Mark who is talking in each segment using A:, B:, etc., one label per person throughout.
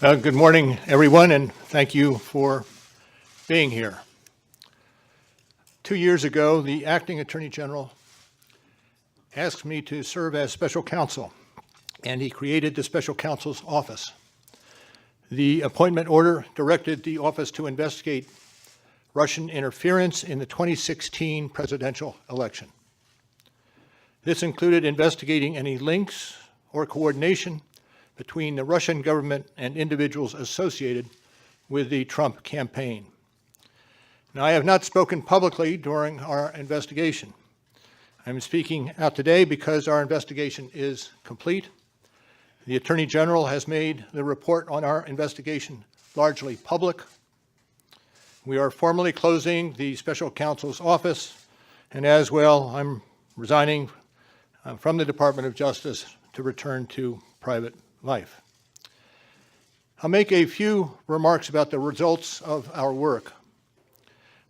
A: Good morning, everyone, and thank you for being here. 2 years ago, the acting Attorney General asked me to serve as special counsel, and he created the special counsel's office. The appointment order directed the office to investigate Russian interference in the 2016 presidential election. This included investigating any links or coordination between the Russian government and individuals associated with the Trump campaign. Now, I have not spoken publicly during our investigation. I'm speaking out today because our investigation is complete. The Attorney General has made the report on our investigation largely public. We are formally closing the special counsel's office, and as well, I'm resigning from the Department of Justice to return to private life. I'll make a few remarks about the results of our work.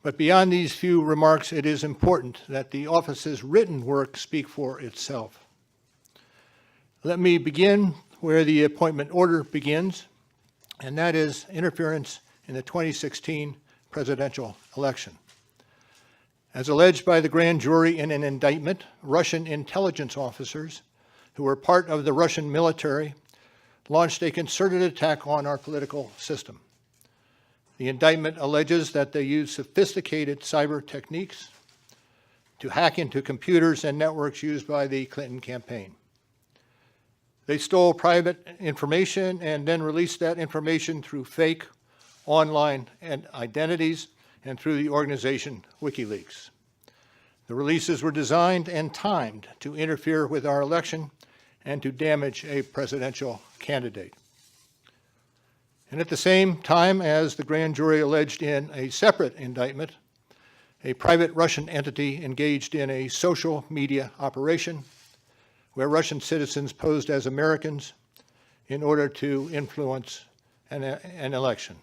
A: But beyond these few remarks, it is important that the office's written work speak for itself. Let me begin where the appointment order begins, and that is interference in the 2016 presidential election. As alleged by the grand jury in an indictment, Russian intelligence officers who were part of the Russian military launched a concerted attack on our political system. The indictment alleges that they used sophisticated cyber techniques to hack into computers and networks used by the Clinton campaign. They stole private information and then released that information through fake online identities and through the organization WikiLeaks. The releases were designed and timed to interfere with our election and to damage a presidential candidate. And at the same time, as the grand jury alleged in a separate indictment, a private Russian entity engaged in a social media operation where Russian citizens posed as Americans in order to influence an election.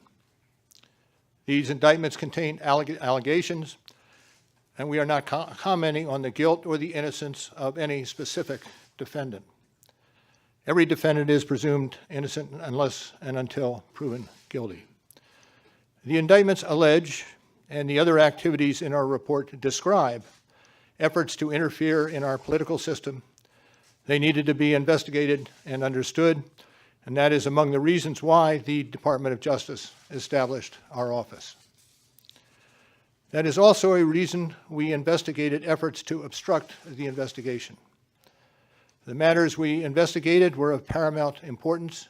A: These indictments contain allegations, and we are not commenting on the guilt or the innocence of any specific defendant. Every defendant is presumed innocent unless and until proven guilty. The indictments allege, and the other activities in our report describe, efforts to interfere in our political system. They needed to be investigated and understood, and that is among the reasons why the Department of Justice established our office. That is also a reason we investigated efforts to obstruct the investigation. The matters we investigated were of paramount importance.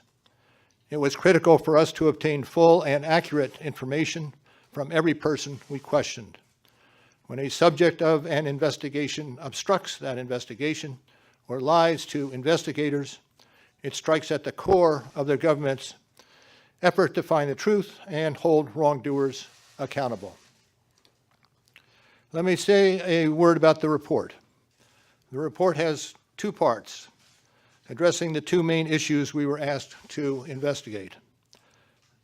A: It was critical for us to obtain full and accurate information from every person we questioned. When a subject of an investigation obstructs that investigation or lies to investigators, it strikes at the core of the government's effort to find the truth and hold wrongdoers accountable. Let me say a word about the report. The report has two parts, addressing the two main issues we were asked to investigate.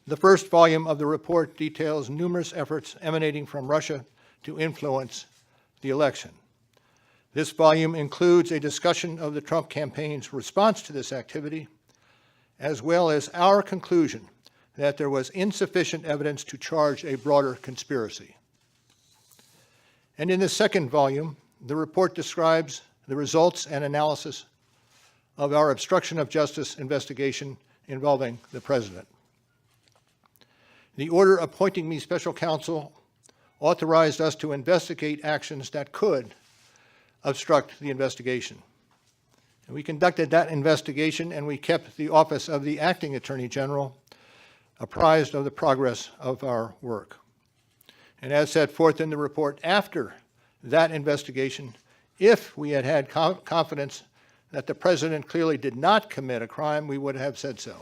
A: The first volume of the report details numerous efforts emanating from Russia to influence the election. This volume includes a discussion of the Trump campaign's response to this activity, as well as our conclusion that there was insufficient evidence to charge a broader conspiracy. And in the second volume, the report describes the results and analysis of our obstruction of justice investigation involving the president. The order appointing me special counsel authorized us to investigate actions that could obstruct the investigation. And we conducted that investigation, and we kept the office of the acting Attorney General apprised of the progress of our work. And as set forth in the report, after that investigation, if we had had confidence that the president clearly did not commit a crime, we would have said so.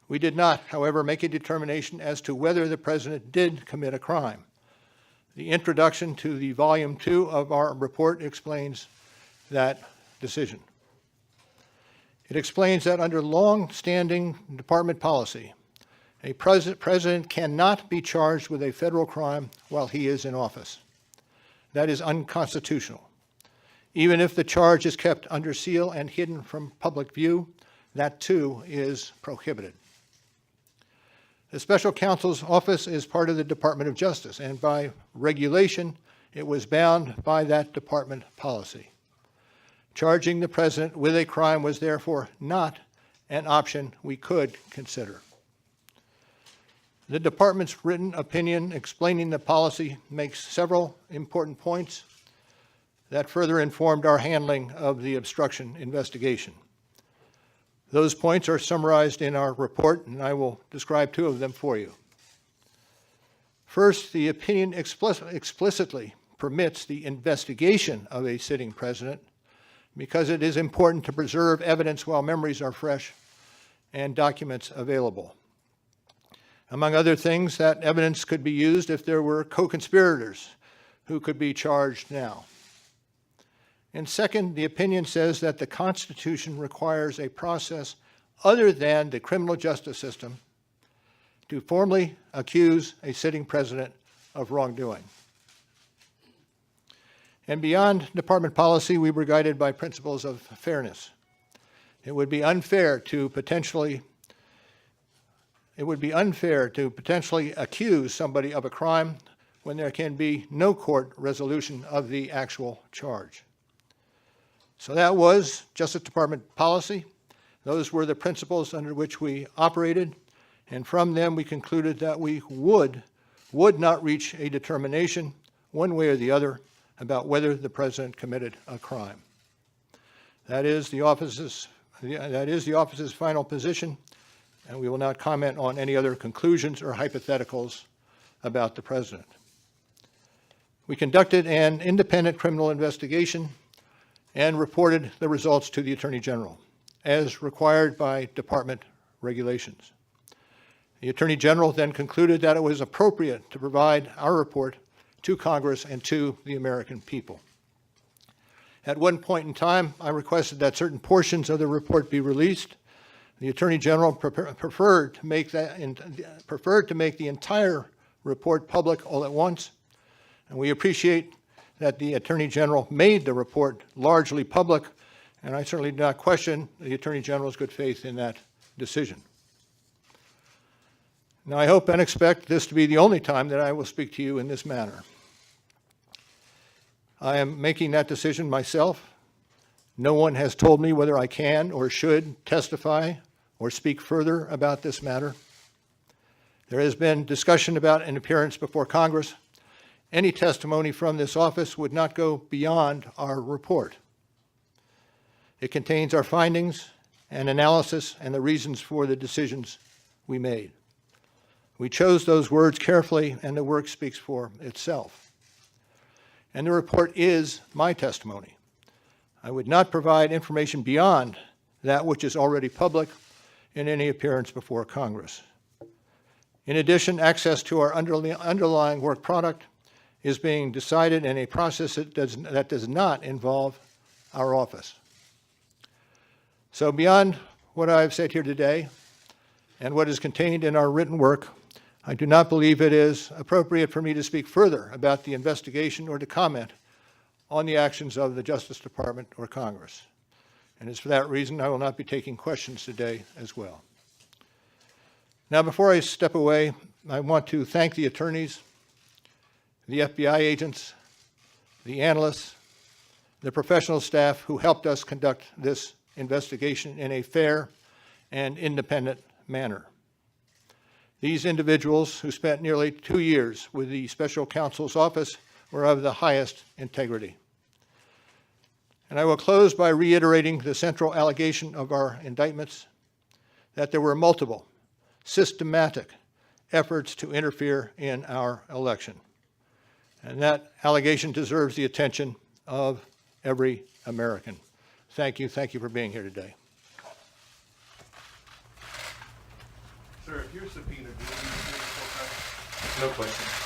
A: We did not, however, make a determination as to whether the president did commit a crime. The introduction to the Volume 2 of our report explains that decision. It explains that under long-standing department policy, a president cannot be charged with a federal crime while he is in office. That is unconstitutional. Even if the charge is kept under seal and hidden from public view, that too is prohibited. The special counsel's office is part of the Department of Justice, and by regulation, it was bound by that department policy. Charging the president with a crime was therefore not an option we could consider. The department's written opinion explaining the policy makes several important points that further informed our handling of the obstruction investigation. Those points are summarized in our report, and I will describe two of them for you. First, the opinion explicitly permits the investigation of a sitting president because it is important to preserve evidence while memories are fresh and documents available. Among other things, that evidence could be used if there were co-conspirators who could be charged now. And second, the opinion says that the Constitution requires a process other than the criminal justice system to formally accuse a sitting president of wrongdoing. And beyond department policy, we were guided by principles of fairness. It would be unfair to potentially accuse somebody of a crime when there can be no court resolution of the actual charge. So that was Justice Department policy. Those were the principles under which we operated, and from them we concluded that we would not reach a determination one way or the other about whether the president committed a crime. That is the office's final position, and we will not comment on any other conclusions or hypotheticals about the president. We conducted an independent criminal investigation and reported the results to the Attorney General, as required by department regulations. The Attorney General then concluded that it was appropriate to provide our report to Congress and to the American people. At one point in time, I requested that certain portions of the report be released. The Attorney General preferred to make the entire report public all at once, and we appreciate that the Attorney General made the report largely public, and I certainly do not question the Attorney General's good faith in that decision. Now, I hope and expect this to be the only time that I will speak to you in this manner. I am making that decision myself. No one has told me whether I can or should testify or speak further about this matter. There has been discussion about an appearance before Congress. Any testimony from this office would not go beyond our report. It contains our findings and analysis and the reasons for the decisions we made. We chose those words carefully, and the work speaks for itself. And the report is my testimony. I would not provide information beyond that which is already public in any appearance before Congress. In addition, access to our underlying work product is being decided in a process that does not involve our office. So beyond what I've said here today and what is contained in our written work, I do not believe it is appropriate for me to speak further about the investigation or to comment on the actions of the Justice Department or Congress. And it's for that reason I will not be taking questions today as well. Now, before I step away, I want to thank the attorneys, the FBI agents, the analysts, the professional staff who helped us conduct this investigation in a fair and independent manner. These individuals, who spent nearly 2 years with the special counsel's office, were of the highest integrity. And I will close by reiterating the central allegation of our indictments, that there were multiple, systematic efforts to interfere in our election. And that allegation deserves the attention of every American. Thank you. Thank you for being here today.
B: Sir, if you're subpoenaed, will you be here full time?
C: No question.